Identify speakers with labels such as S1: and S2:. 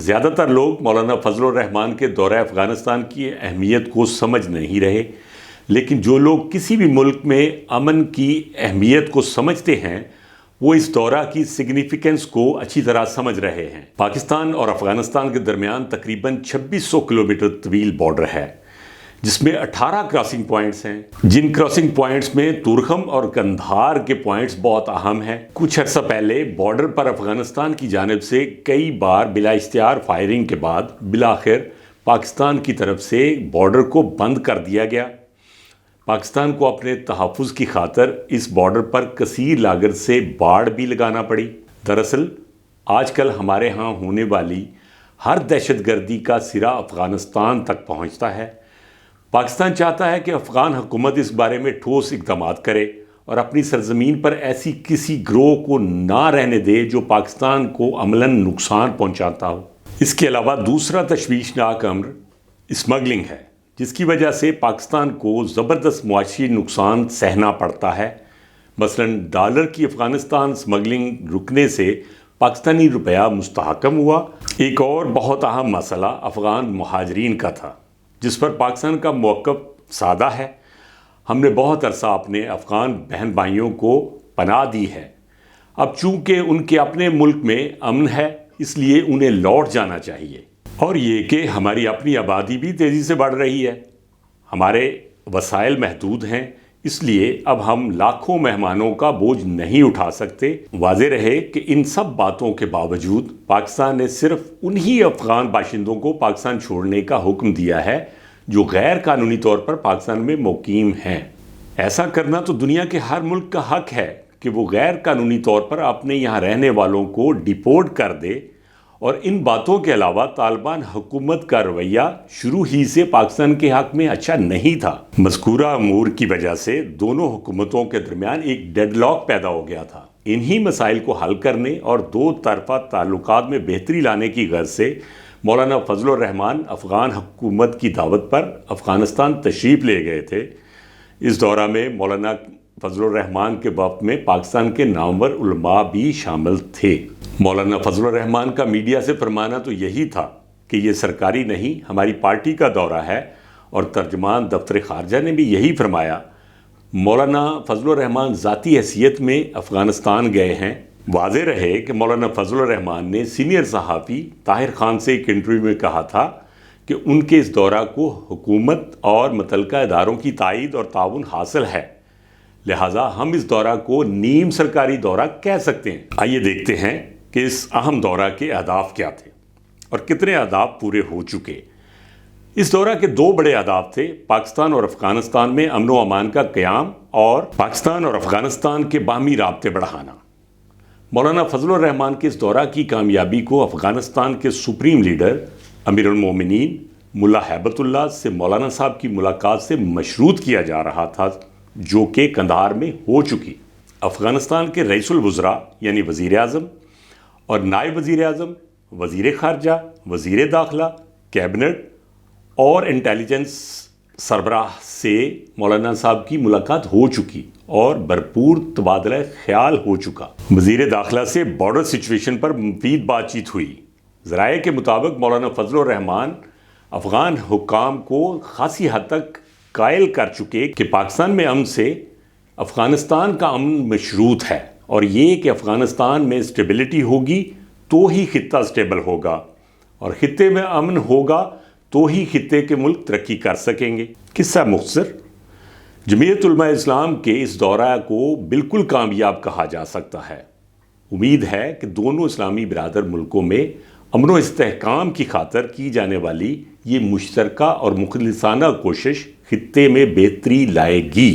S1: زیادہ تر لوگ مولانا فضل الرحمان کے دورہ افغانستان کی اہمیت کو سمجھ نہیں رہے، لیکن جو لوگ کسی بھی ملک میں امن کی اہمیت کو سمجھتے ہیں وہ اس دورہ کی سگنیفیکنس کو اچھی طرح سمجھ رہے ہیں۔ پاکستان اور افغانستان کے درمیان تقریباً 2600 کلومیٹر طویل بارڈر ہے، جس میں 18 کراسنگ پوائنٹس ہیں۔ جن کراسنگ پوائنٹس میں تورخم اور قندھار کے پوائنٹس بہت اہم ہیں۔ کچھ عرصہ پہلے بارڈر پر افغانستان کی جانب سے کئی بار بلا اشتہار فائرنگ کے بعد بالآخر پاکستان کی طرف سے بارڈر کو بند کر دیا گیا۔ پاکستان کو اپنے تحفظ کی خاطر اس بارڈر پر کثیر لاگت سے باڑ بھی لگانا پڑی۔ دراصل آج کل ہمارے ہاں ہونے والی ہر دہشت گردی کا سرا افغانستان تک پہنچتا ہے۔ پاکستان چاہتا ہے کہ افغان حکومت اس بارے میں ٹھوس اقدامات کرے اور اپنی سرزمین پر ایسی کسی گروہ کو نہ رہنے دے جو پاکستان کو عملاً نقصان پہنچاتا ہو۔ اس کے علاوہ دوسرا تشویشناک امر اسمگلنگ ہے، جس کی وجہ سے پاکستان کو زبردست معاشی نقصان سہنا پڑتا ہے۔ مثلاً ڈالر کی افغانستان اسمگلنگ رکنے سے پاکستانی روپیہ مستحکم ہوا۔ ایک اور بہت اہم مسئلہ افغان مہاجرین کا تھا، جس پر پاکستان کا موقف سادہ ہے۔ ہم نے بہت عرصہ اپنے افغان بہن بھائیوں کو پناہ دی ہے۔ اب چونکہ ان کے اپنے ملک میں امن ہے، اس لیے انہیں لوٹ جانا چاہیے۔ اور یہ کہ ہماری اپنی آبادی بھی تیزی سے بڑھ رہی ہے، ہمارے وسائل محدود ہیں، اس لیے اب ہم لاکھوں مہمانوں کا بوجھ نہیں اٹھا سکتے۔ واضح رہے کہ ان سب باتوں کے باوجود پاکستان نے صرف انہی افغان باشندوں کو پاکستان چھوڑنے کا حکم دیا ہے جو غیر قانونی طور پر پاکستان میں مقیم ہیں۔ ایسا کرنا تو دنیا کے ہر ملک کا حق ہے کہ وہ غیر قانونی طور پر اپنے یہاں رہنے والوں کو ڈیپورٹ کر دے، اور ان باتوں کے علاوہ طالبان حکومت کا رویہ شروع ہی سے پاکستان کے حق میں اچھا نہیں تھا۔ مذکورہ امور کی وجہ سے دونوں حکومتوں کے درمیان ایک ڈیڈ لاک پیدا ہو گیا تھا۔ انہی مسائل کو حل کرنے اور دو طرفہ تعلقات میں بہتری لانے کی غرض سے مولانا فضل الرحمان افغان حکومت کی دعوت پر افغانستان تشریف لے گئے تھے۔ اس دورہ میں مولانا فضل الرحمان کے وفد میں پاکستان کے نامور علماء بھی شامل تھے۔ مولانا فضل الرحمان کا میڈیا سے فرمانا تو یہی تھا کہ یہ سرکاری نہیں، ہماری پارٹی کا دورہ ہے، اور ترجمان دفتر خارجہ نے بھی یہی فرمایا۔ مولانا فضل الرحمان ذاتی حیثیت میں افغانستان گئے ہیں۔ واضح رہے کہ مولانا فضل الرحمان نے سینئر صحافی طاہر خان سے ایک انٹرویو میں کہا تھا کہ ان کے اس دورہ کو حکومت اور متعلقہ اداروں کی تائید اور تعاون حاصل ہے، لہٰذا ہم اس دورہ کو نیم سرکاری دورہ کہہ سکتے ہیں۔ آئیے دیکھتے ہیں کہ اس اہم دورہ کے اہداف کیا تھے اور کتنے اہداف پورے ہو چکے۔ اس دورہ کے دو بڑے اہداف تھے: پاکستان اور افغانستان میں امن و امان کا قیام اور پاکستان اور افغانستان کے باہمی رابطے بڑھانا۔ مولانا فضل الرحمان کے اس دورہ کی کامیابی کو افغانستان کے سپریم لیڈر امیر المومنین ملا ہیبت اللہ سے مولانا صاحب کی ملاقات سے مشروط کیا جا رہا تھا، جو کہ قندھار میں ہو چکی۔ افغانستان کے رئیس الوزراء یعنی وزیر اعظم اور نائب وزیر اعظم، وزیر خارجہ، وزیر داخلہ، کیبنٹ اور انٹیلیجنس سربراہ سے مولانا صاحب کی ملاقات ہو چکی اور بھرپور تبادلہ خیال ہو چکا۔ وزیر داخلہ سے بارڈر سچویشن پر مفید بات چیت ہوئی۔ ذرائع کے مطابق مولانا فضل الرحمان افغان حکام کو خاصی حد تک قائل کر چکے کہ پاکستان میں امن سے افغانستان کا امن مشروط ہے، اور یہ کہ افغانستان میں اسٹیبلٹی ہوگی تو ہی خطہ اسٹیبل ہوگا، اور خطے میں امن ہوگا تو ہی خطے کے ملک ترقی کر سکیں گے۔ قصہ مختصر، جمعیت علماء اسلام کے اس دورہ کو بالکل کامیاب کہا جا سکتا ہے۔ امید ہے کہ دونوں اسلامی برادر ملکوں میں امن و استحکام کی خاطر کی جانے والی یہ مشترکہ اور مخلصانہ کوشش خطے میں بہتری لائے گی۔